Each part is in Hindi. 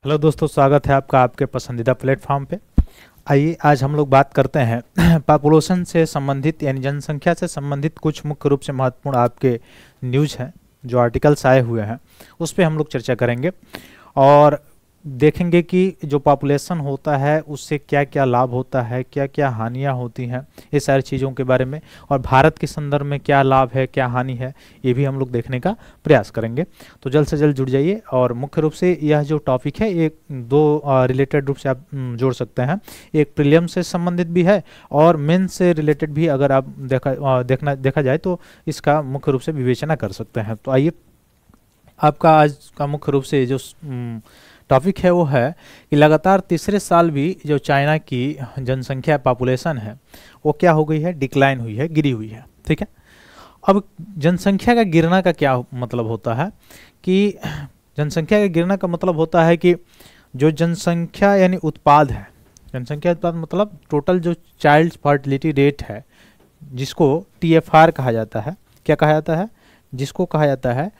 हेलो दोस्तों, स्वागत है आपका आपके पसंदीदा प्लेटफॉर्म पे। आइए आज हम लोग बात करते हैं पॉपुलेशन से संबंधित यानी जनसंख्या से संबंधित कुछ मुख्य रूप से महत्वपूर्ण आपके न्यूज़ हैं जो आर्टिकल्स आए हुए हैं, उस पर हम लोग चर्चा करेंगे और देखेंगे कि जो पॉपुलेशन होता है उससे क्या क्या लाभ होता है, क्या क्या हानियां होती हैं, ये सारी चीज़ों के बारे में, और भारत के संदर्भ में क्या लाभ है क्या हानि है ये भी हम लोग देखने का प्रयास करेंगे। तो जल्द से जल्द जुड़ जाइए। और मुख्य रूप से यह जो टॉपिक है एक दो रिलेटेड रूप से आप जोड़ सकते हैं। एक प्रीलियम से संबंधित भी है और मेन से रिलेटेड भी अगर आप देखा जाए तो इसका मुख्य रूप से विवेचना कर सकते हैं। तो आइए, आपका आज का मुख्य रूप से जो टॉपिक है वो है कि लगातार तीसरे साल भी जो चाइना की जनसंख्या पॉपुलेशन है वो क्या हो गई है, डिक्लाइन हुई है, गिरी हुई है। ठीक है, अब जनसंख्या का गिरना का क्या मतलब होता है कि जनसंख्या का गिरना का मतलब होता है कि जो जनसंख्या यानी उत्पाद है, जनसंख्या उत्पाद मतलब टोटल जो चाइल्ड फर्टिलिटी रेट है जिसको TFR कहा जाता है। क्या कहा जाता है? जिसको कहा जाता है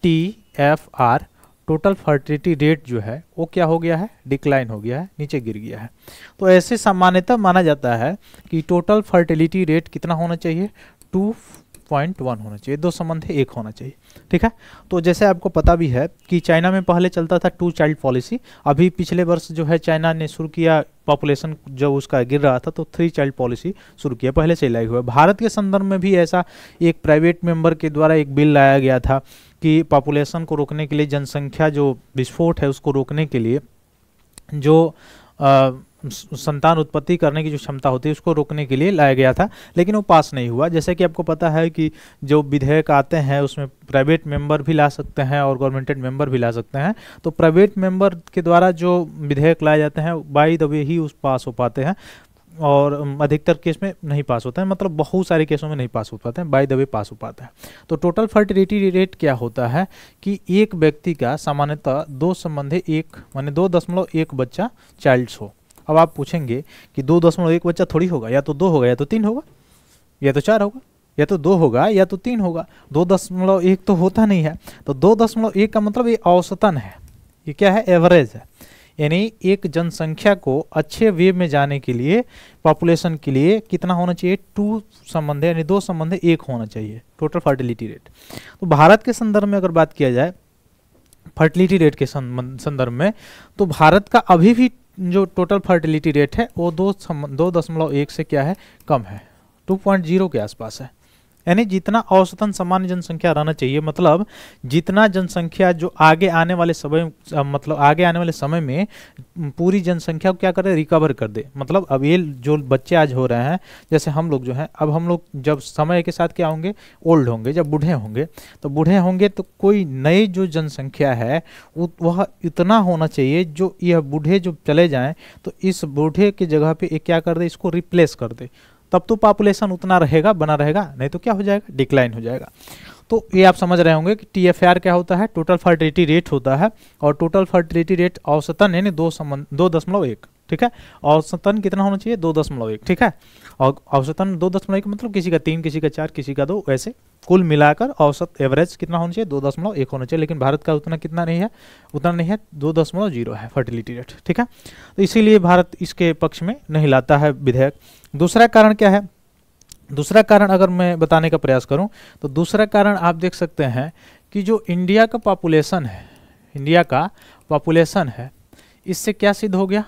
TFR, टोटल फर्टिलिटी रेट जो है वो क्या हो गया है, डिक्लाइन हो गया है, नीचे गिर गया है। तो ऐसे सामान्यतः माना जाता है कि टोटल फर्टिलिटी रेट कितना होना चाहिए, 2.1 होना चाहिए, 2 संबंध 1 होना चाहिए। ठीक है, तो जैसे आपको पता भी है कि चाइना में पहले चलता था 2 चाइल्ड पॉलिसी। अभी पिछले वर्ष जो है चाइना ने शुरू किया, पॉपुलेशन जब उसका गिर रहा था तो 3 चाइल्ड पॉलिसी शुरू किया, पहले से लागू हुआ। भारत के संदर्भ में भी ऐसा एक प्राइवेट मेंबर के द्वारा एक बिल लाया गया था कि पॉपुलेशन को रोकने के लिए, जनसंख्या जो विस्फोट है उसको रोकने के लिए, जो संतान उत्पत्ति करने की जो क्षमता होती है उसको रोकने के लिए लाया गया था, लेकिन वो पास नहीं हुआ। जैसे कि आपको पता है कि जो विधेयक आते हैं उसमें प्राइवेट मेंबर भी ला सकते हैं और गवर्नमेंटेड मेंबर भी ला सकते हैं। तो प्राइवेट मेंबर के द्वारा जो विधेयक लाए जाते हैं बाय द वे ही उस पास हो पाते हैं, और अधिकतर केस में नहीं पास होता है, मतलब बहुत सारे केसों में नहीं पास हो पाते हैं, बाय द वे पास हो पाता है। तो टोटल फर्टिलिटी रेट क्या होता है कि एक व्यक्ति का सामान्यतः 2 संबंधी 1 माने 2.1 बच्चा चाइल्ड्स हो। अब आप पूछेंगे कि 2.1 बच्चा थोड़ी होगा, या तो 2 होगा या तो 3 होगा या तो 4 होगा या तो 2 होगा या तो 3 होगा, 2.1 तो होता नहीं है। तो 2.1 का मतलब ये औसतन है, ये क्या है, एवरेज है। यानी एक जनसंख्या को अच्छे वे में जाने के लिए, पॉपुलेशन के लिए कितना होना चाहिए, 2 संबंध यानी 2 संबंध 1 होना चाहिए टोटल फर्टिलिटी रेट। तो भारत के संदर्भ में अगर बात किया जाए फर्टिलिटी रेट के संदर्भ में, तो भारत का अभी भी जो टोटल फर्टिलिटी रेट है वो 2.1 से क्या है, कम है, 2.0 के आसपास है। यानी जितना औसतन सामान्य जनसंख्या रहना चाहिए, मतलब जितना जनसंख्या जो आगे आने वाले समय में पूरी जनसंख्या को क्या करे, रिकवर कर दे। मतलब अब ये जो बच्चे आज हो रहे हैं, जैसे हम लोग जो हैं, अब हम लोग जब समय के साथ क्या होंगे, ओल्ड होंगे, जब बूढ़े होंगे तो कोई नई जो जनसंख्या है वह इतना होना चाहिए जो यह बूढ़े जो चले जाएं तो इस बूढ़े की जगह पे एक क्या कर दे, इसको रिप्लेस कर दे, तब तो पॉपुलेशन उतना रहेगा, बना रहेगा, नहीं तो क्या हो जाएगा, डिक्लाइन हो जाएगा। तो ये आप समझ रहे होंगे कि TFR क्या होता है, टोटल फर्टिलिटी रेट होता है, और टोटल फर्टिलिटी रेट औसतन यानी 2.1। ठीक है, औसतन कितना होना चाहिए, 2.1। ठीक है, और औसतन 2.1 मतलब किसी का 3, किसी का 4, किसी का 2, ऐसे कुल मिलाकर औसत एवरेज कितना होना चाहिए, 2.1 होना चाहिए। लेकिन भारत का उतना नहीं है, 2.0 है फर्टिलिटी रेट। ठीक है, तो इसीलिए भारत इसके पक्ष में नहीं लाता है विधेयक। दूसरा कारण क्या है, दूसरा कारण अगर मैं बताने का प्रयास करूं तो दूसरा कारण आप देख सकते हैं कि जो इंडिया का पॉपुलेशन है, इससे क्या सिद्ध हो गया,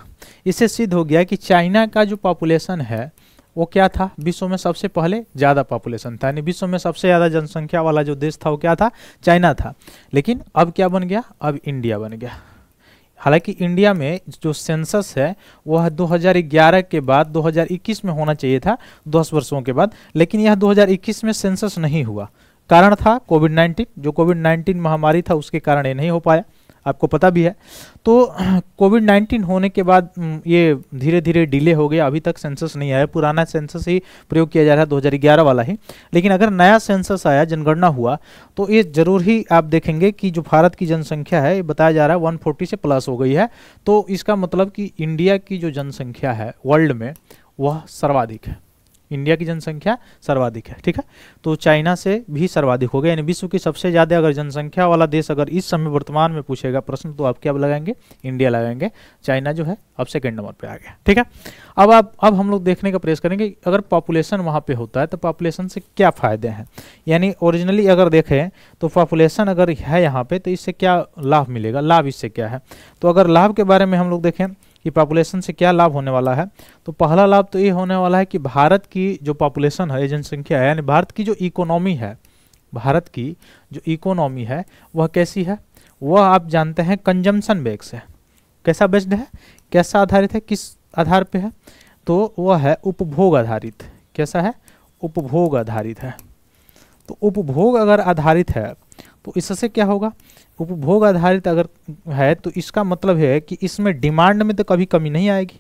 इससे सिद्ध हो गया कि चाइना का जो पॉपुलेशन है वो क्या था, विश्व में सबसे पहले ज़्यादा पॉपुलेशन था, यानी विश्व में सबसे ज़्यादा जनसंख्या वाला जो देश था वो क्या था, चाइना था। लेकिन अब क्या बन गया, अब इंडिया बन गया। हालांकि इंडिया में जो सेंसस है वह 2011 के बाद 2021 में होना चाहिए था, 10 वर्षों के बाद, लेकिन यह 2021 में सेंसस नहीं हुआ। कारण था कोविड-19, जो कोविड-19 महामारी था उसके कारण ये नहीं हो पाया, आपको पता भी है। तो कोविड-19 होने के बाद ये धीरे धीरे डिले हो गया, अभी तक सेंसस नहीं आया, पुराना सेंसस ही प्रयोग किया जा रहा है, 2011 वाला ही। लेकिन अगर नया सेंसस आया, जनगणना हुआ, तो ये जरूर ही आप देखेंगे कि जो भारत की जनसंख्या है, ये बताया जा रहा है 140 से प्लस हो गई है। तो इसका मतलब कि इंडिया की जो जनसंख्या है वर्ल्ड में वह सर्वाधिक है। इंडिया की जनसंख्या सर्वाधिक है, ठीक है। तो चाइना से भी सर्वाधिक हो गया, यानी विश्व की सबसे ज़्यादा अगर जनसंख्या वाला देश अगर इस समय वर्तमान में पूछेगा प्रश्न तो आप क्या लगाएंगे, इंडिया लगाएंगे। चाइना जो है अब सेकेंड नंबर पे आ गया, ठीक है। अब हम लोग देखने का प्रयास करेंगे अगर पॉपुलेशन वहाँ पे होता है तो पॉपुलेशन से क्या फ़ायदे हैं, यानी ओरिजिनली अगर देखें तो पॉपुलेशन अगर है यहाँ पे तो इससे क्या लाभ मिलेगा, लाभ इससे क्या है। तो अगर लाभ के बारे में हम लोग देखें कि पॉपुलेशन से क्या लाभ होने वाला है, तो पहला लाभ तो ये होने वाला है कि भारत की जो पॉपुलेशन है, जनसंख्या है, यानी भारत की जो इकोनॉमी है, भारत की जो इकोनॉमी है वह कैसी है, वह आप जानते हैं कंजम्पशन बेस्ड है। कैसा बेस्ड है, कैसा आधारित है, किस आधार पे है, तो वह है उपभोग आधारित। कैसा है, उपभोग आधारित है। तो उपभोग अगर आधारित है तो इससे क्या होगा, उपभोग आधारित अगर है तो इसका मतलब है कि इसमें डिमांड में तो कभी कमी नहीं आएगी,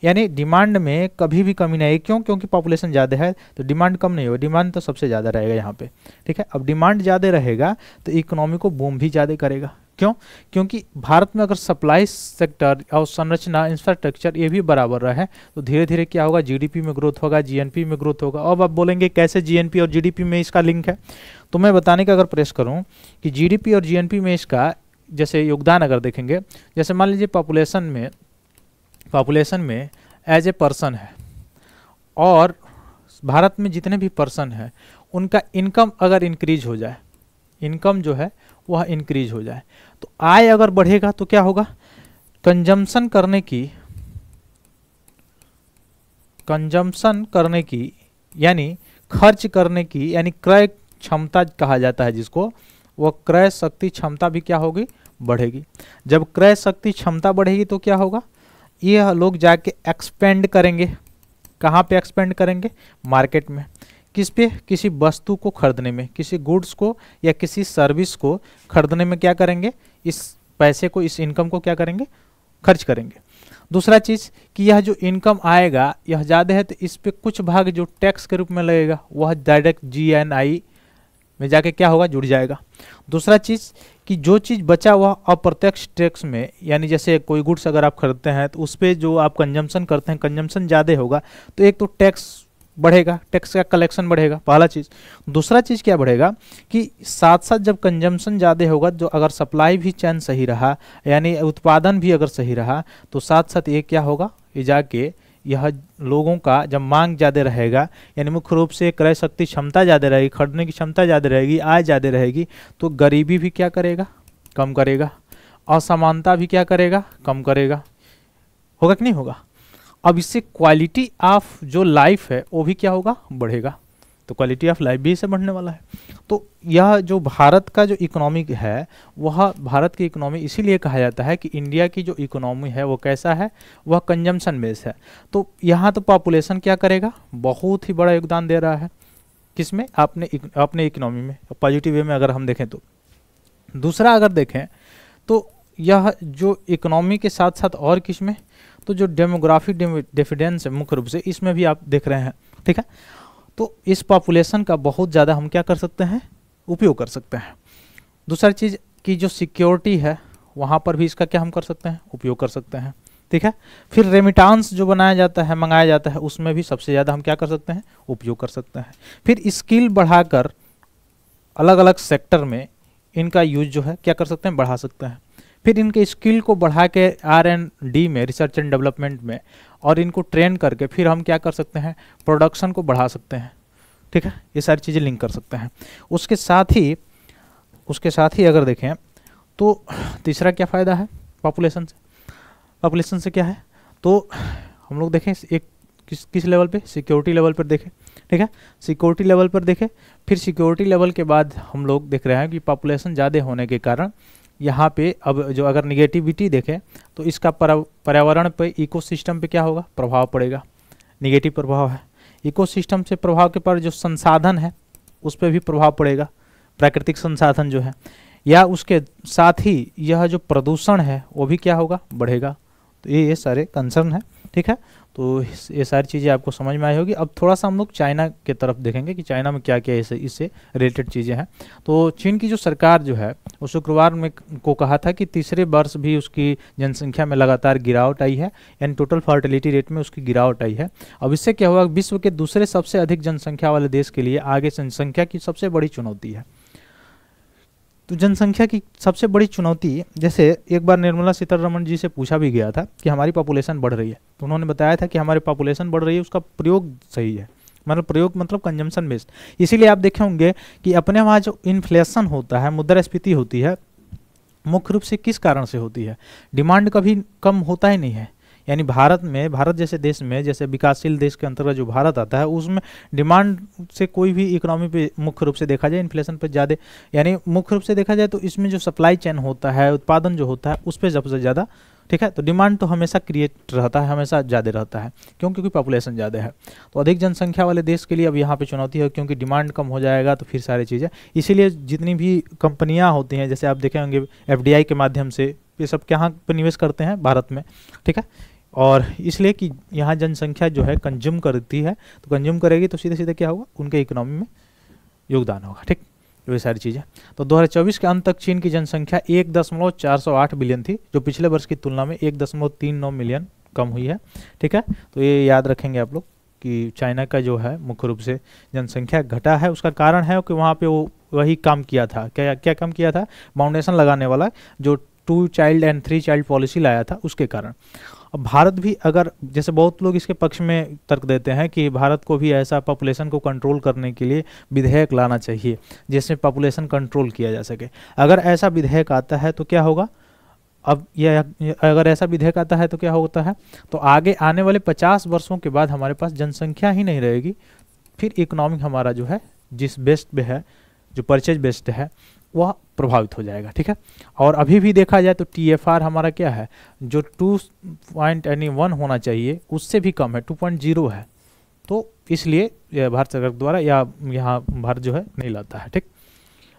यानी डिमांड में कभी भी कमी नहीं आएगी। क्यों, क्योंकि पॉपुलेशन ज़्यादा है तो डिमांड कम नहीं होगा, डिमांड तो सबसे ज़्यादा रहेगा यहाँ पे, ठीक है। अब डिमांड ज़्यादा रहेगा तो इकोनॉमी को बूम भी ज़्यादा करेगा। क्यों, क्योंकि भारत में अगर सप्लाई सेक्टर और संरचना इंफ्रास्ट्रक्चर ये भी बराबर रहे तो धीरे धीरे क्या होगा, जीडीपी में ग्रोथ होगा, जीएनपी में ग्रोथ होगा। अब आप बोलेंगे कैसे जीएनपी और जीडीपी में इसका लिंक है, तो मैं बताने का अगर प्रयास करूं कि जीडीपी और जीएनपी में इसका जैसे योगदान अगर देखेंगे, जैसे मान लीजिए पॉपुलेशन में एज ए पर्सन है और भारत में जितने भी पर्सन है उनका इनकम अगर इंक्रीज हो जाए, इनकम जो है वह इंक्रीज हो जाए तो आय अगर बढ़ेगा तो क्या होगा, कंजम्पशन करने की यानी खर्च करने की, यानी क्रय क्षमता कहा जाता है जिसको, वह क्रय शक्ति क्षमता भी क्या होगी, बढ़ेगी। जब क्रय शक्ति क्षमता बढ़ेगी तो क्या होगा, ये लोग जाके एक्सपेंड करेंगे। कहाँ पे एक्सपेंड करेंगे, मार्केट में। किस पे, किसी वस्तु को खरीदने में, किसी गुड्स को या किसी सर्विस को खरीदने में क्या करेंगे, इस पैसे को, इस इनकम को क्या करेंगे, खर्च करेंगे। दूसरा चीज़ कि यह जो इनकम आएगा यह ज़्यादा है तो इस पे कुछ भाग जो टैक्स के रूप में लगेगा वह डायरेक्ट जीएनआई में जाके क्या होगा, जुड़ जाएगा। दूसरा चीज़ कि जो चीज़ बचा वह अप्रत्यक्ष टैक्स में, यानी जैसे कोई गुड्स अगर आप खरीदते हैं तो उस पर जो आप कंजम्पशन करते हैं, कंजम्पशन ज़्यादा होगा तो एक तो टैक्स बढ़ेगा, टैक्स का कलेक्शन बढ़ेगा, पहला चीज़। दूसरा चीज़ क्या बढ़ेगा कि साथ साथ जब कंजम्पशन ज़्यादा होगा, जो अगर सप्लाई भी चैन सही रहा, यानी उत्पादन भी अगर सही रहा, तो साथ साथ ये क्या होगा, ये जाके यह लोगों का जब मांग ज़्यादा रहेगा, यानी मुख्य रूप से क्रय शक्ति क्षमता ज़्यादा रहेगी, खरीदने की क्षमता ज़्यादा रहेगी, आय ज़्यादा रहेगी, तो गरीबी भी क्या करेगा, कम करेगा, असमानता भी क्या करेगा, कम करेगा। होगा कि नहीं होगा। अब इससे क्वालिटी ऑफ जो लाइफ है वो भी क्या होगा, बढ़ेगा। तो क्वालिटी ऑफ लाइफ भी इससे बढ़ने वाला है। तो यह जो भारत का जो इकोनॉमी है वह भारत की इकोनॉमी इसीलिए कहा जाता है कि इंडिया की जो इकोनॉमी है वो कैसा है, वह कंजम्पशन बेस्ड है। तो यहाँ तो पॉपुलेशन क्या करेगा, बहुत ही बड़ा योगदान दे रहा है किसमें, अपने इकोनॉमी में, पॉजिटिव वे में अगर हम देखें तो। दूसरा अगर देखें तो यह जो इकोनॉमी के साथ साथ और किस में, तो जो डेमोग्राफिक डिफिडेंस है मुख्य रूप से इसमें भी आप देख रहे हैं, ठीक है। तो इस पॉपुलेशन का बहुत ज़्यादा हम क्या कर सकते हैं, उपयोग कर सकते हैं। दूसरा चीज़ की जो सिक्योरिटी है वहाँ पर भी इसका क्या हम कर सकते हैं, उपयोग कर सकते हैं, ठीक है। फिर रेमिटांस जो बनाया जाता है, मंगाया जाता है, उसमें भी सबसे ज़्यादा हम क्या कर सकते हैं, उपयोग कर सकते हैं। फिर स्किल बढ़ाकर अलग अलग सेक्टर में इनका यूज जो है क्या कर सकते हैं, बढ़ा सकते हैं। फिर इनके स्किल को बढ़ा के R&D में, रिसर्च एंड डेवलपमेंट में, और इनको ट्रेन करके फिर हम क्या कर सकते हैं, प्रोडक्शन को बढ़ा सकते हैं, ठीक है। ये सारी चीज़ें लिंक कर सकते हैं। उसके साथ ही अगर देखें तो तीसरा क्या फ़ायदा है पॉपुलेशन से क्या है, तो हम लोग देखें एक किस लेवल पे, सिक्योरिटी लेवल पर देखें, ठीक है। सिक्योरिटी लेवल पर देखें, फिर सिक्योरिटी लेवल के बाद हम लोग देख रहे हैं कि पॉपुलेशन ज़्यादा होने के कारण यहाँ पे अब जो अगर निगेटिविटी देखें तो इसका पर्यावरण पे, इकोसिस्टम पे क्या होगा, प्रभाव पड़ेगा, निगेटिव प्रभाव है। इकोसिस्टम से प्रभाव के पर जो संसाधन है उस पर भी प्रभाव पड़ेगा, प्राकृतिक संसाधन जो है, या उसके साथ ही यह जो प्रदूषण है वो भी क्या होगा, बढ़ेगा। तो ये सारे कंसर्न है, ठीक है। तो ये सारी चीज़ें आपको समझ में आई होगी। अब थोड़ा सा हम लोग चाइना के तरफ देखेंगे कि चाइना में क्या क्या इससे रिलेटेड चीज़ें हैं। तो चीन की जो सरकार जो है वो शुक्रवार में को कहा था कि तीसरे वर्ष भी उसकी जनसंख्या में लगातार गिरावट आई है, यानी टोटल फर्टिलिटी रेट में उसकी गिरावट आई है। अब इससे क्या हुआ, विश्व के दूसरे सबसे अधिक जनसंख्या वाले देश के लिए आगे जनसंख्या की सबसे बड़ी चुनौती है। तो जनसंख्या की सबसे बड़ी चुनौती, जैसे एक बार निर्मला सीतारमण जी से पूछा भी गया था कि हमारी पॉपुलेशन बढ़ रही है, तो उन्होंने बताया था कि हमारी पॉपुलेशन बढ़ रही है, उसका प्रयोग सही है, मतलब प्रयोग मतलब कंजम्पशन बेस्ड। इसीलिए आप देखे होंगे कि अपने वहाँ जो इन्फ्लेशन होता है, मुद्रास्फीति होती है, मुख्य रूप से किस कारण से होती है? डिमांड कभी कम होता ही नहीं है। यानी भारत जैसे देश में, जैसे विकासशील देश के अंतर्गत जो भारत आता है, उसमें डिमांड से कोई भी इकोनॉमी पे मुख्य रूप से देखा जाए, इन्फ्लेशन पे ज़्यादा, यानी मुख्य रूप से देखा जाए तो इसमें जो सप्लाई चेन होता है, उत्पादन जो होता है, उस पर सबसे ज़्यादा, ठीक है। तो डिमांड तो हमेशा क्रिएट रहता है, हमेशा ज़्यादा रहता है, क्योंकि पॉपुलेशन ज़्यादा है। तो अधिक जनसंख्या वाले देश के लिए अब यहाँ पे चुनौती है, क्योंकि डिमांड कम हो जाएगा तो फिर सारी चीज़ें, इसीलिए जितनी भी कंपनियाँ होती हैं, जैसे आप देखे होंगे FDI के माध्यम से ये सब कहाँ पर निवेश करते हैं? भारत में, ठीक है। और इसलिए कि यहाँ जनसंख्या जो है कंज्यूम करती है, तो कंज्यूम करेगी तो सीधे सीधे क्या होगा, उनके इकोनॉमी में योगदान होगा, ठीक। तो ये सारी चीज़ें। तो 2024 के अंत तक चीन की जनसंख्या 1.408 बिलियन थी, जो पिछले वर्ष की तुलना में 1.39 मिलियन कम हुई है, ठीक है। तो ये याद रखेंगे आप लोग कि चाइना का जो है मुख्य रूप से जनसंख्या घटा है, उसका कारण है कि वहाँ पे वो वही काम किया था, क्या काम किया था, फाउंडेशन लगाने वाला, जो 2 चाइल्ड एंड 3 चाइल्ड पॉलिसी लाया था, उसके कारण। अब भारत भी, अगर जैसे बहुत लोग इसके पक्ष में तर्क देते हैं कि भारत को भी ऐसा पॉपुलेशन को कंट्रोल करने के लिए विधेयक लाना चाहिए जिससे पॉपुलेशन कंट्रोल किया जा सके। अगर ऐसा विधेयक आता है तो क्या होगा, अब यह अगर ऐसा विधेयक आता है तो क्या होता है, तो आगे आने वाले 50 वर्षों के बाद हमारे पास जनसंख्या ही नहीं रहेगी, फिर इकोनॉमिक हमारा जो है, जिस बेस्ड पे है, जो परचेज बेस्ड है, वह प्रभावित हो जाएगा, ठीक है। और अभी भी देखा जाए तो TFR हमारा क्या है, जो 2.1 होना चाहिए उससे भी कम है, 2.0 है। तो इसलिए भारत सरकार द्वारा या यहाँ भारत जो है नहीं लाता है, ठीक।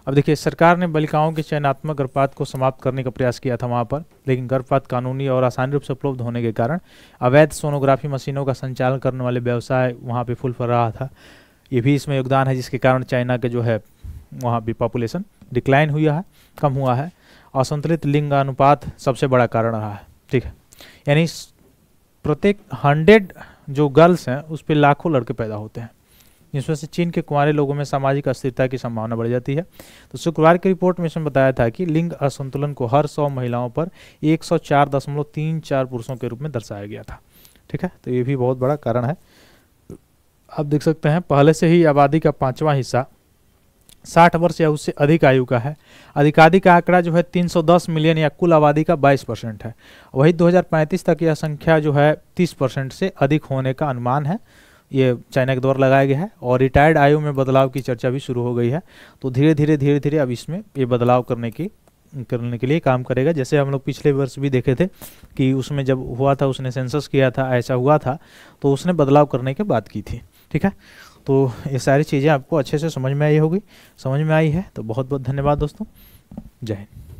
अब देखिए, सरकार ने बालिकाओं के चयनात्मक गर्भपात को समाप्त करने का प्रयास किया था वहाँ पर, लेकिन गर्भपात कानूनी और आसानी रूप से उपलब्ध होने के कारण अवैध सोनोग्राफी मशीनों का संचालन करने वाले व्यवसाय वहाँ पर फूल फल रहा था। ये भी इसमें योगदान है, जिसके कारण चाइना के जो है वहाँ भी पॉपुलेशन डिक्लाइन हुआ है, कम हुआ है। असंतुलित लिंग अनुपात सबसे बड़ा कारण रहा है, ठीक है। यानी प्रत्येक 100 जो गर्ल्स हैं उस पर लाखों लड़के पैदा होते हैं, जिसमें से चीन के कुंवारे लोगों में सामाजिक अस्थिरता की संभावना बढ़ जाती है। तो शुक्रवार की रिपोर्ट में इसमें बताया था कि लिंग असंतुलन को हर 100 महिलाओं पर 104.34 पुरुषों के रूप में दर्शाया गया था, ठीक है। तो ये भी बहुत बड़ा कारण है। आप देख सकते हैं, पहले से ही आबादी का 5वां हिस्सा 60 वर्ष या उससे अधिक आयु का है। अधिकाधिक का आंकड़ा जो है 310 मिलियन या कुल आबादी का 22% है। वही 2035 तक यह संख्या जो है 30% से अधिक होने का अनुमान है, ये चाइना के द्वारा लगाया गया है। और रिटायर्ड आयु में बदलाव की चर्चा भी शुरू हो गई है। तो धीरे धीरे अब इसमें ये बदलाव करने के लिए काम करेगा। जैसे हम लोग पिछले वर्ष भी देखे थे कि उसमें जब हुआ था, उसने सेंसस किया था, ऐसा हुआ था, तो उसने बदलाव करने की बात की थी, ठीक है। तो ये सारी चीज़ें आपको अच्छे से समझ में आई होगी, समझ में आई है तो बहुत बहुत धन्यवाद दोस्तों, जय हिंद।